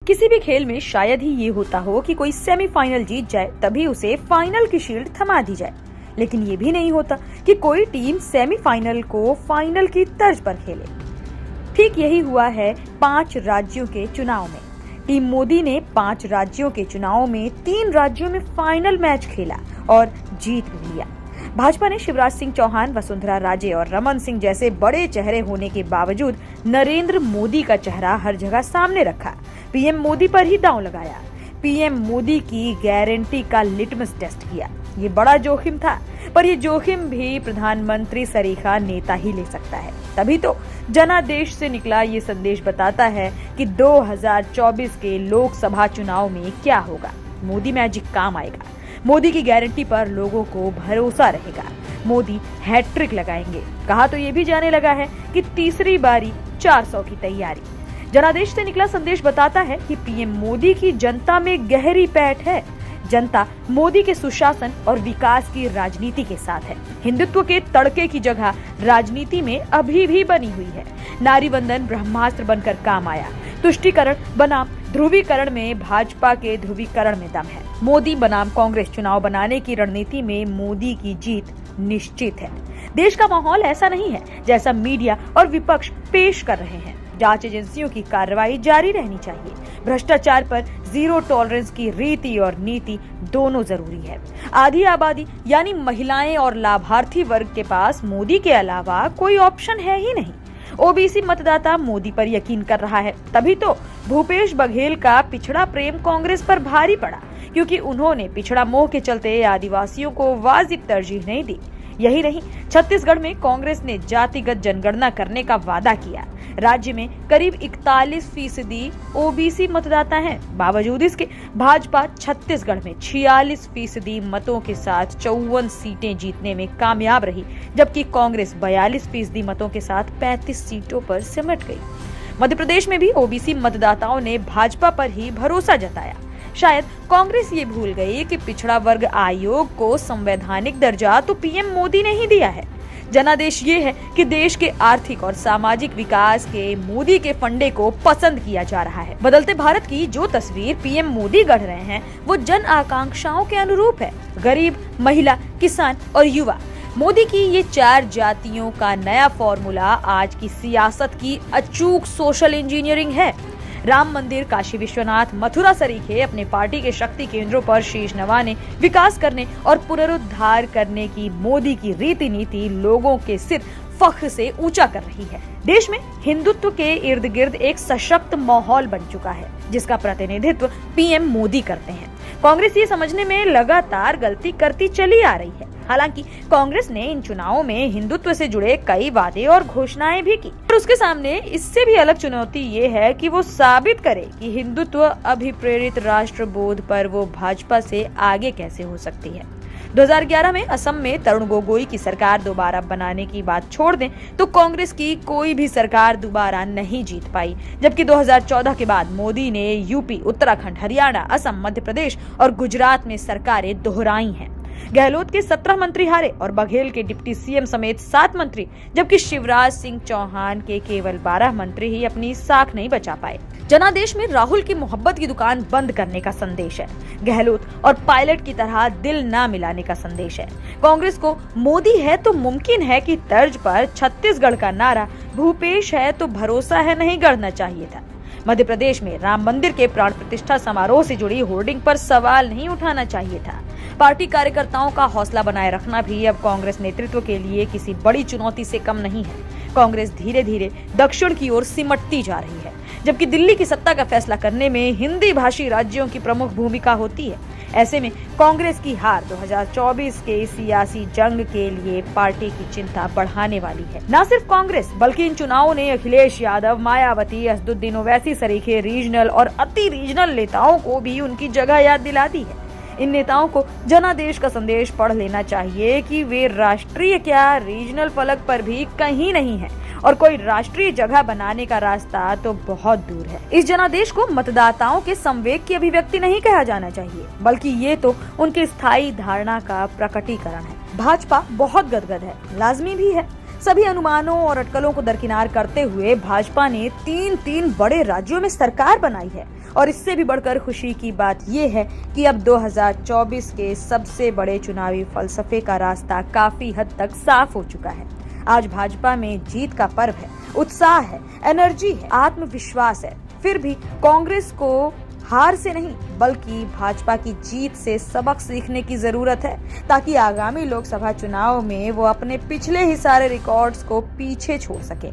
किसी भी खेल में शायद ही ये होता हो कि कोई सेमीफाइनल जीत जाए तभी उसे फाइनल की शील्ड थमा दी जाए, लेकिन ये भी नहीं होता कि कोई टीम सेमीफाइनल को फाइनल की तर्ज पर खेले। ठीक यही हुआ है 5 राज्यों के चुनाव में। टीम मोदी ने 5 राज्यों के चुनाव में 3 राज्यों में फाइनल मैच खेला और जीत भी लिया। भाजपा ने शिवराज सिंह चौहान, वसुंधरा राजे और रमन सिंह जैसे बड़े चेहरे होने के बावजूद नरेंद्र मोदी का चेहरा हर जगह सामने रखा। पीएम मोदी पर ही दांव लगाया। पीएम मोदी की गारंटी का लिटमस टेस्ट किया। ये बड़ा जोखिम था, पर ये जोखिम भी प्रधानमंत्री सरीखा नेता ही ले सकता है। तभी तो जनादेश से निकला ये संदेश बताता है कि 2024 के लोकसभा चुनाव में क्या होगा। मोदी मैजिक काम आएगा। मोदी की गारंटी पर लोगों को भरोसा रहेगा। मोदी हैट्रिक लगाएंगे। कहा तो ये भी जाने लगा है कि तीसरी बारी 400 की तैयारी। जनादेश से निकला संदेश बताता है कि पीएम मोदी की जनता में गहरी पैठ है। जनता मोदी के सुशासन और विकास की राजनीति के साथ है। हिंदुत्व के तड़के की जगह राजनीति में अभी भी बनी हुई है। नारी वंदन ब्रह्मास्त्र बनकर काम आया। तुष्टीकरण बनाम ध्रुवीकरण में भाजपा के ध्रुवीकरण में दम है। मोदी बनाम कांग्रेस चुनाव बनाने की रणनीति में मोदी की जीत निश्चित है। देश का माहौल ऐसा नहीं है जैसा मीडिया और विपक्ष पेश कर रहे हैं। जांच एजेंसियों की कार्रवाई जारी रहनी चाहिए। भ्रष्टाचार पर जीरो टॉलरेंस की रीति और नीति दोनों जरूरी है। आधी आबादी यानी महिलाएं और लाभार्थी वर्ग के पास मोदी के अलावा कोई ऑप्शन है ही नहीं। ओबीसी मतदाता मोदी पर यकीन कर रहा है। तभी तो भूपेश बघेल का पिछड़ा प्रेम कांग्रेस पर भारी पड़ा, क्योंकि उन्होंने पिछड़ा मोह के चलते आदिवासियों को वाजिब तरजीह नहीं दी। यही नहीं, छत्तीसगढ़ में कांग्रेस ने जातिगत जनगणना करने का वादा किया। राज्य में करीब 41% ओबीसी मतदाता हैं। बावजूद इसके भाजपा छत्तीसगढ़ में 46% मतों के साथ 54 सीटें जीतने में कामयाब रही, जबकि कांग्रेस 42% मतों के साथ 35 सीटों पर सिमट गई। मध्य प्रदेश में भी ओबीसी मतदाताओं ने भाजपा पर ही भरोसा जताया। शायद कांग्रेस ये भूल गई कि पिछड़ा वर्ग आयोग को संवैधानिक दर्जा तो पीएम मोदी ने ही दिया है। जनादेश ये है कि देश के आर्थिक और सामाजिक विकास के मोदी के फंडे को पसंद किया जा रहा है। बदलते भारत की जो तस्वीर पीएम मोदी गढ़ रहे हैं वो जन आकांक्षाओं के अनुरूप है। गरीब, महिला, किसान और युवा, मोदी की ये 4 जातियों का नया फॉर्मूला आज की सियासत की अचूक सोशल इंजीनियरिंग है। राम मंदिर, काशी विश्वनाथ, मथुरा सरीखे अपने पार्टी के शक्ति केंद्रों पर शीश नवाने, विकास करने और पुनरुद्धार करने की मोदी की रीति नीति लोगों के सिर फख्र से ऊंचा कर रही है। देश में हिंदुत्व के इर्द गिर्द एक सशक्त माहौल बन चुका है, जिसका प्रतिनिधित्व पीएम मोदी करते हैं। कांग्रेस ये समझने में लगातार गलती करती चली आ रही है। हालांकि कांग्रेस ने इन चुनावों में हिंदुत्व से जुड़े कई वादे और घोषणाएं भी की, और उसके सामने इससे भी अलग चुनौती ये है कि वो साबित करे कि हिंदुत्व अभिप्रेरित राष्ट्रबोध पर वो भाजपा से आगे कैसे हो सकती है। 2011 में असम में तरुण गोगोई की सरकार दोबारा बनाने की बात छोड़ दें तो कांग्रेस की कोई भी सरकार दोबारा नहीं जीत पाई, जबकि 2014 के बाद मोदी ने यूपी, उत्तराखंड, हरियाणा, असम, मध्य प्रदेश और गुजरात में सरकारें दोहराई हैं। गहलोत के 17 मंत्री हारे और बघेल के डिप्टी सीएम समेत 7 मंत्री, जबकि शिवराज सिंह चौहान के केवल 12 मंत्री ही अपनी साख नहीं बचा पाए। जनादेश में राहुल की मोहब्बत की दुकान बंद करने का संदेश है। गहलोत और पायलट की तरह दिल ना मिलाने का संदेश है। कांग्रेस को मोदी है तो मुमकिन है कि तर्ज पर छत्तीसगढ़ का नारा भूपेश है तो भरोसा है नहीं गढ़ना चाहिए था। मध्य प्रदेश में राम मंदिर के प्राण प्रतिष्ठा समारोह से जुड़ी होर्डिंग पर सवाल नहीं उठाना चाहिए था। पार्टी कार्यकर्ताओं का हौसला बनाए रखना भी अब कांग्रेस नेतृत्व के लिए किसी बड़ी चुनौती से कम नहीं है। कांग्रेस धीरे धीरे दक्षिण की ओर सिमटती जा रही है, जबकि दिल्ली की सत्ता का फैसला करने में हिंदी भाषी राज्यों की प्रमुख भूमिका होती है। ऐसे में कांग्रेस की हार 2024 के सियासी जंग के लिए पार्टी की चिंता बढ़ाने वाली है। न सिर्फ कांग्रेस बल्कि इन चुनावों ने अखिलेश यादव, मायावती, असदुद्दीन ओवैसी सरीखे रीजनल और अति रीजनल नेताओं को भी उनकी जगह याद दिला दी है। इन नेताओं को जनादेश का संदेश पढ़ लेना चाहिए कि वे राष्ट्रीय क्या रीजनल फलक पर भी कहीं नहीं है और कोई राष्ट्रीय जगह बनाने का रास्ता तो बहुत दूर है। इस जनादेश को मतदाताओं के संवेग की अभिव्यक्ति नहीं कहा जाना चाहिए, बल्कि ये तो उनके स्थायी धारणा का प्रकटीकरण है। भाजपा बहुत गदगद है, लाजमी भी है। सभी अनुमानों और अटकलों को दरकिनार करते हुए भाजपा ने 3 बड़े राज्यों में सरकार बनाई है और इससे भी बढ़कर खुशी की बात यह है कि अब 2024 के सबसे बड़े चुनावी फलसफे का रास्ता काफी हद तक साफ हो चुका है। आज भाजपा में जीत का पर्व है, उत्साह है, एनर्जी है, आत्मविश्वास है। फिर भी कांग्रेस को हार से नहीं बल्कि भाजपा की जीत से सबक सीखने की जरूरत है, ताकि आगामी लोकसभा चुनाव में वो अपने पिछले ही सारे रिकॉर्ड्स को पीछे छोड़ सके।